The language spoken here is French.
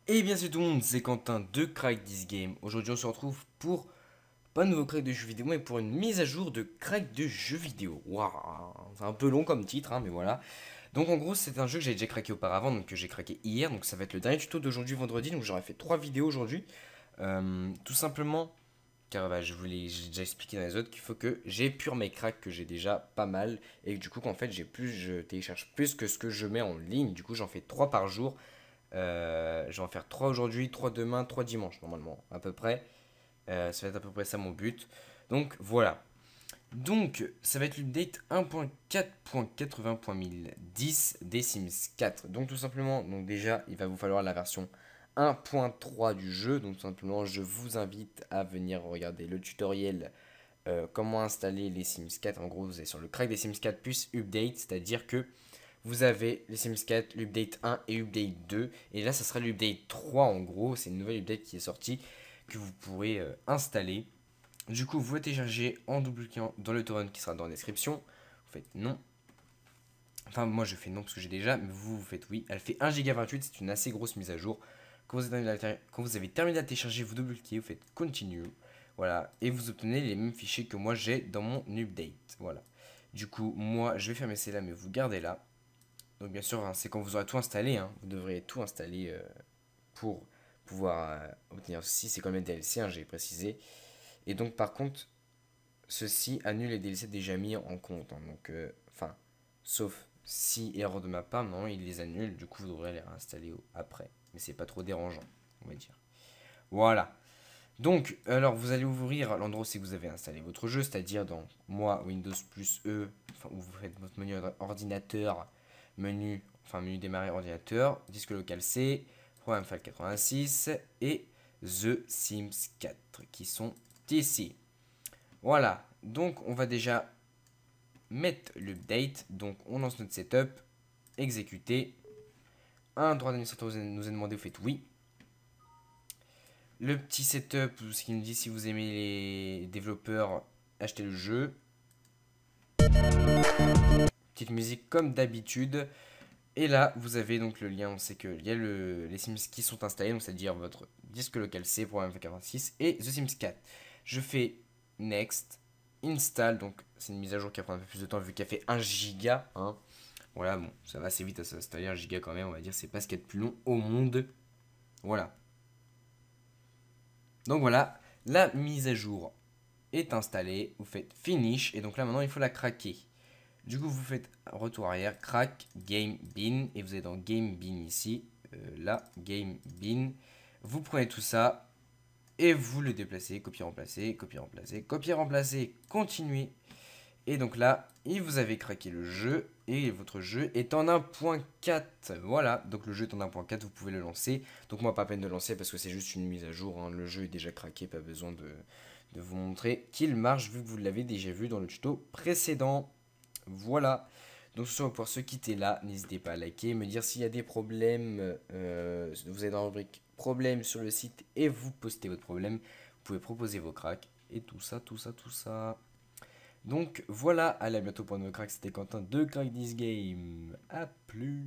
Et bien salut tout le monde, c'est Quentin de Crack This Game. Aujourd'hui on se retrouve pour pas de nouveau crack de jeux vidéo mais pour une mise à jour de crack de jeux vidéo. Waouh, c'est un peu long comme titre mais voilà. Donc en gros c'est un jeu que j'ai déjà craqué auparavant, donc que j'ai craqué hier, donc ça va être le dernier tuto d'aujourd'hui vendredi, donc j'aurais fait 3 vidéos aujourd'hui. Tout simplement car bah, j'ai déjà expliqué dans les autres qu'il faut que j'épure mes cracks que j'ai déjà pas mal et que du coup qu'en fait je télécharge plus que ce que je mets en ligne, du coup j'en fais 3 par jour. Je vais en faire 3 aujourd'hui, 3 demain, 3 dimanche normalement, à peu près. Ça va être à peu près ça mon but. Donc voilà. Donc ça va être l'update 1.4.80.100010 des Sims 4. Donc tout simplement, donc déjà il va vous falloir la version 1.3 du jeu. Donc tout simplement je vous invite à venir regarder le tutoriel comment installer les Sims 4. En gros vous êtes sur le crack des Sims 4 plus update, c'est-à-dire que vous avez les Sims 4, l'update 1 et l'update 2. Et là, ça sera l'update 3 en gros. C'est une nouvelle update qui est sortie que vous pourrez installer. Du coup, vous le téléchargez en double cliquant dans le torrent qui sera dans la description. Vous faites non. Enfin, moi je fais non parce que j'ai déjà, mais vous faites oui. Elle fait 1,28 Go, c'est une assez grosse mise à jour. Quand vous avez terminé de la télécharger, vous double-cliquez, vous faites continue. Voilà. Et vous obtenez les mêmes fichiers que moi j'ai dans mon update. Voilà. Du coup, moi je vais fermer celle-là, mais vous gardez là. Donc bien sûr, hein, c'est quand vous aurez tout installé, hein, vous devrez tout installer pour pouvoir obtenir ceci. C'est comme les DLC, hein, j'ai précisé. Et donc par contre, ceci annule les DLC déjà mis en compte. Hein, donc, enfin, sauf si erreur de ma part, non, il les annule. Du coup, vous devrez les réinstaller après. Mais c'est pas trop dérangeant, on va dire. Voilà. Donc, alors vous allez ouvrir l'endroit où vous avez installé votre jeu, c'est-à-dire dans Moi, Windows plus E, enfin, où vous faites votre menu ordinateur, menu démarrer ordinateur, disque local C, programme File 86 et The Sims 4 qui sont ici. Voilà, donc on va déjà mettre l'update, donc on lance notre setup, exécuter. Un droit d'administrateur nous a demandé, vous faites oui. Le petit setup, ce qui nous dit si vous aimez les développeurs, achetez le jeu. Petite musique comme d'habitude. Et là, vous avez donc le lien, on sait qu'il y a les Sims qui sont installés, donc c'est-à-dire votre disque local C pour MF46 et The Sims 4. Je fais Next, Install, donc c'est une mise à jour qui va prendre un peu plus de temps vu qu'elle fait 1 giga. Hein. Voilà, bon, ça va assez vite à s'installer 1 giga quand même, on va dire, c'est pas ce qu'il y a de plus long au monde. Voilà. Donc voilà, la mise à jour est installée, vous faites Finish, et donc là maintenant il faut la craquer. Du coup, vous faites retour arrière, crack, game bin, et vous êtes dans game bin ici, là, game bin. Vous prenez tout ça et vous le déplacez, copier, remplacer, copier, remplacer, copier, remplacer, continuer. Et donc là, vous avez craqué le jeu et votre jeu est en 1.4. Voilà, donc le jeu est en 1.4, vous pouvez le lancer. Donc moi, pas peine de lancer parce que c'est juste une mise à jour. Hein. Le jeu est déjà craqué, pas besoin de vous montrer qu'il marche vu que vous l'avez déjà vu dans le tuto précédent. Voilà. Donc ce soir, on va pouvoir se quitter là. N'hésitez pas à liker, me dire s'il y a des problèmes. Vous êtes dans la rubrique problèmes sur le site et vous postez votre problème. Vous pouvez proposer vos cracks et tout ça, tout ça, tout ça. Donc voilà, allez à bientôt pour un nouveau crack. C'était Quentin de Crack This Game. A plus.